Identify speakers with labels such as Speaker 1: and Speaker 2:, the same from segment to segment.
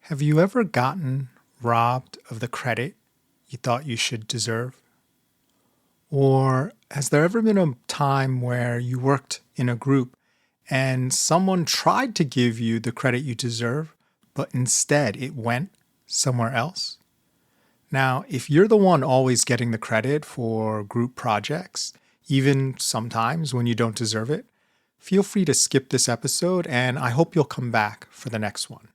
Speaker 1: Have you ever gotten robbed of the credit you thought you should deserve? Or has there ever been a time where you worked in a group and someone tried to give you the credit you deserve, but instead it went somewhere else? Now, if you're the one always getting the credit for group projects, even sometimes when you don't deserve it, feel free to skip this episode and I hope you'll come back for the next one.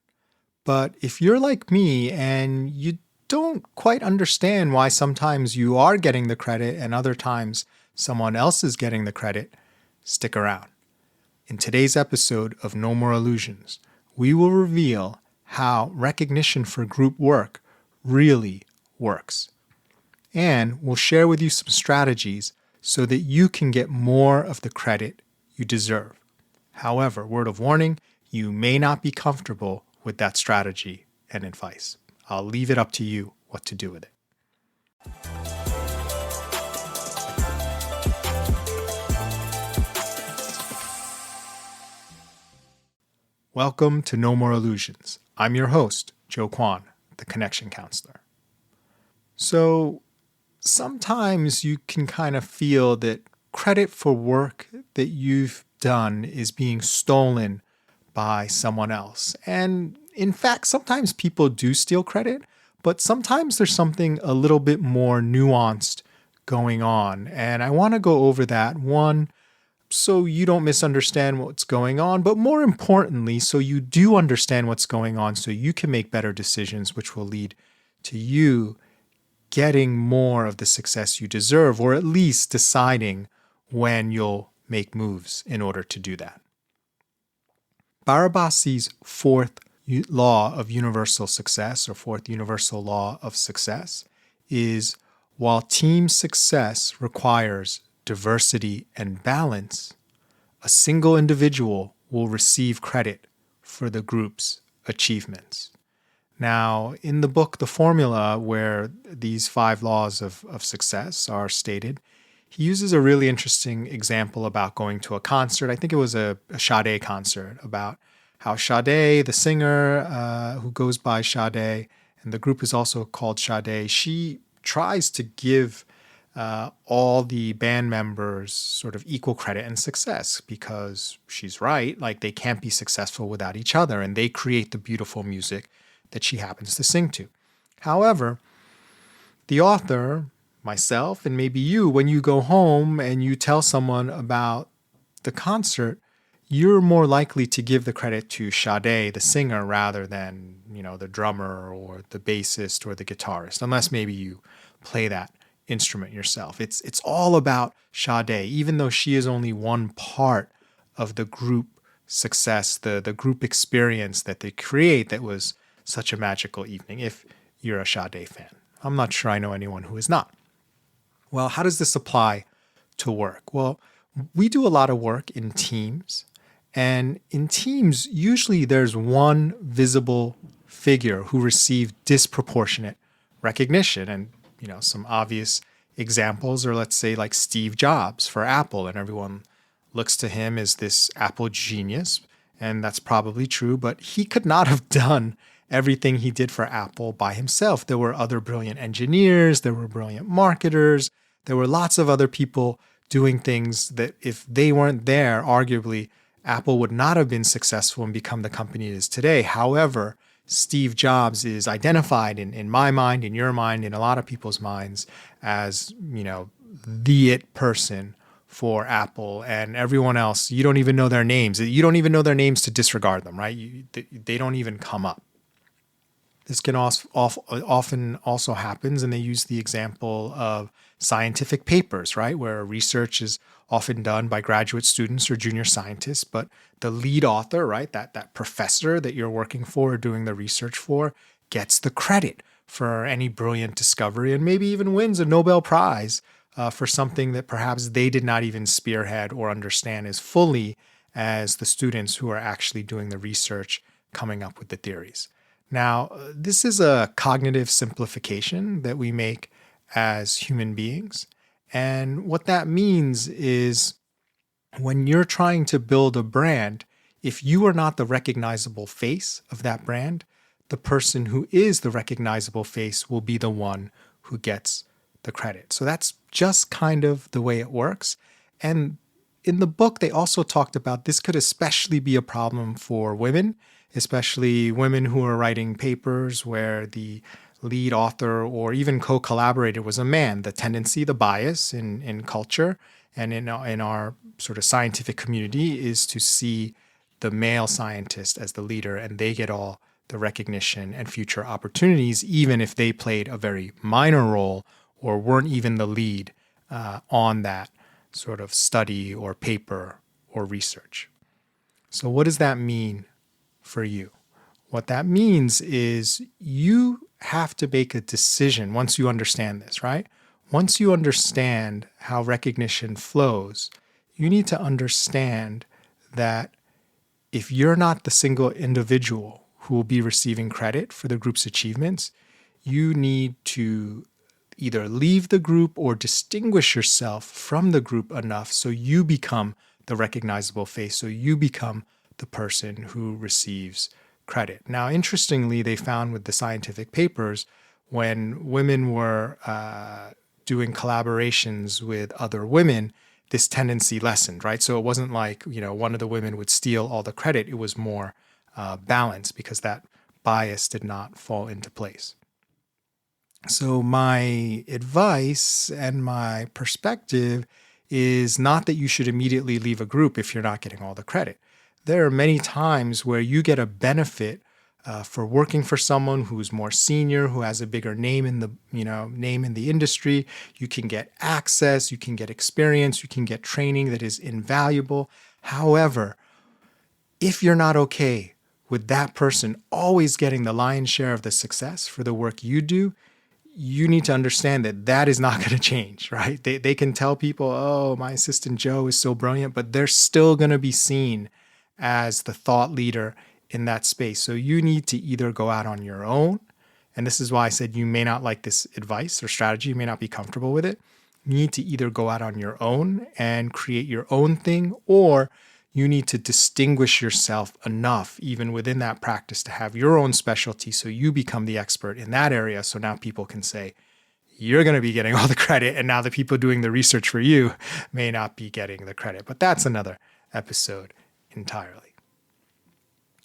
Speaker 1: But if you're like me and you don't quite understand why sometimes you are getting the credit and other times someone else is getting the credit, stick around. In today's episode of No More Illusions, we will reveal how recognition for group work really works. And we'll share with you some strategies so that you can get more of the credit you deserve. However, word of warning, you may not be comfortable with that strategy and advice. I'll leave it up to you what to do with it. Welcome to No More Illusions. I'm your host, Joe Kwon, the Connection Counselor. So sometimes you can kind of feel that credit for work that you've done is being stolen by someone else. And in fact, sometimes people do steal credit, but sometimes there's something a little bit more nuanced going on. And I want to go over that, one, so you don't misunderstand what's going on, but more importantly, so you do understand what's going on so you can make better decisions, which will lead to you getting more of the success you deserve, or at least deciding when you'll make moves in order to do that. Barabasi's fourth law of universal success, or fourth universal law of success, is while team success requires diversity and balance, a single individual will receive credit for the group's achievements. Now, in the book, The Formula, where these 5 laws of success are stated, he uses a really interesting example about going to a concert. I think it was a Sade concert, about how Sade, the singer who goes by Sade, and the group is also called Sade, she tries to give all the band members sort of equal credit and success because she's right, like they can't be successful without each other, and they create the beautiful music that she happens to sing to. However, the author, myself, and maybe you, when you go home and you tell someone about the concert, you're more likely to give the credit to Sade, the singer, rather than, the drummer or the bassist or the guitarist, unless maybe you play that instrument yourself. It's all about Sade, even though she is only one part of the group success, the group experience that they create that was such a magical evening, if you're a Sade fan. I'm not sure I know anyone who is not. Well, how does this apply to work? Well, we do a lot of work in teams. And in teams, usually there's one visible figure who received disproportionate recognition. And, some obvious examples are, let's say, like Steve Jobs for Apple. And everyone looks to him as this Apple genius. And that's probably true. But he could not have done everything he did for Apple by himself. There were other brilliant engineers. There were brilliant marketers. There were lots of other people doing things that if they weren't there, arguably, Apple would not have been successful and become the company it is today. However, Steve Jobs is identified in my mind, in your mind, in a lot of people's minds as, the it person for Apple, and everyone else, you don't even know their names. You don't even know their names to disregard them, right? They don't even come up. This can often also happens, and they use the example of scientific papers, right, where research is often done by graduate students or junior scientists, but the lead author, right, that professor that you're working for or doing the research for, gets the credit for any brilliant discovery and maybe even wins a Nobel Prize for something that perhaps they did not even spearhead or understand as fully as the students who are actually doing the research coming up with the theories. Now, this is a cognitive simplification that we make as human beings. And what that means is when you're trying to build a brand, if you are not the recognizable face of that brand, the person who is the recognizable face will be the one who gets the credit. So that's just kind of the way it works. And in the book, they also talked about this could especially be a problem for women, especially women who are writing papers where the lead author or even co-collaborator was a man. The tendency, the bias in culture and in our sort of scientific community is to see the male scientist as the leader, and they get all the recognition and future opportunities, even if they played a very minor role or weren't even the lead on that sort of study or paper or research. So what does that mean for you? What that means is you have to make a decision once you understand this, right? Once you understand how recognition flows, you need to understand that if you're not the single individual who will be receiving credit for the group's achievements, you need to either leave the group or distinguish yourself from the group enough so you become the recognizable face, so you become the person who receives credit. Now, interestingly, they found with the scientific papers, when women were doing collaborations with other women, this tendency lessened, right? So it wasn't like, one of the women would steal all the credit. It was more balanced because that bias did not fall into place. So my advice and my perspective is not that you should immediately leave a group if you're not getting all the credit. There are many times where you get a benefit for working for someone who's more senior, who has a bigger name in the industry. You can get access, you can get experience, you can get training that is invaluable. However, if you're not okay with that person always getting the lion's share of the success for the work you do, you need to understand that that is not going to change, right? They can tell people, oh, my assistant Joe is so brilliant, but they're still going to be seen as the thought leader in that space. So you need to either go out on your own, and this is why I said you may not like this advice or strategy, you may not be comfortable with it. You need to either go out on your own and create your own thing, or you need to distinguish yourself enough, even within that practice, to have your own specialty so you become the expert in that area. So now people can say, you're going to be getting all the credit, and now the people doing the research for you may not be getting the credit. But that's another episode entirely.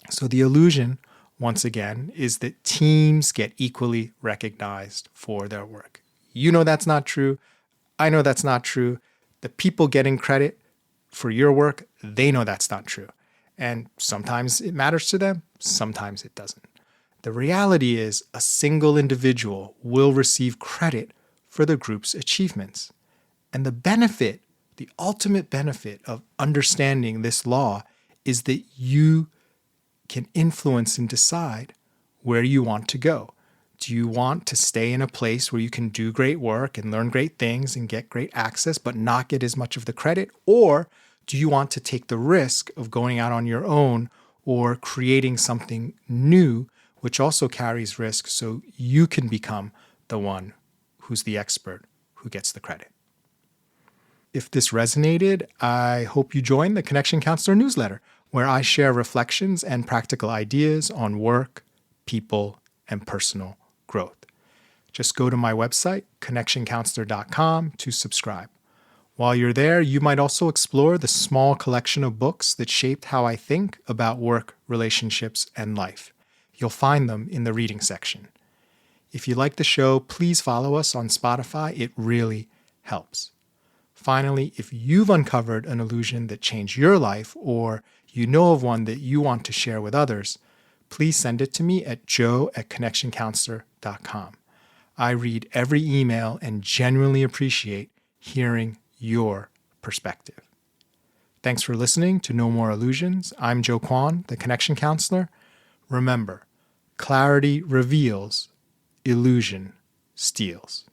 Speaker 1: So the illusion, once again, is that teams get equally recognized for their work. You know that's not true. I know that's not true. The people getting credit for your work, they know that's not true. And sometimes it matters to them, sometimes it doesn't. The reality is a single individual will receive credit for the group's achievements. And the benefit, the ultimate benefit of understanding this law is that you can influence and decide where you want to go. Do you want to stay in a place where you can do great work and learn great things and get great access but not get as much of the credit? Or do you want to take the risk of going out on your own or creating something new, which also carries risk, so you can become the one who's the expert who gets the credit? If this resonated, I hope you join the Connection Counselor newsletter, where I share reflections and practical ideas on work, people, and personal growth. Just go to my website, connectioncounselor.com, to subscribe. While you're there, you might also explore the small collection of books that shaped how I think about work, relationships, and life. You'll find them in the reading section. If you like the show, please follow us on Spotify. It really helps. Finally, if you've uncovered an illusion that changed your life, or you know of one that you want to share with others, please send it to me at joe@connectioncounselor.com. I read every email and genuinely appreciate hearing your perspective. Thanks for listening to No More Illusions. I'm Joe Kwon, the Connection Counselor. Remember, clarity reveals, illusion steals.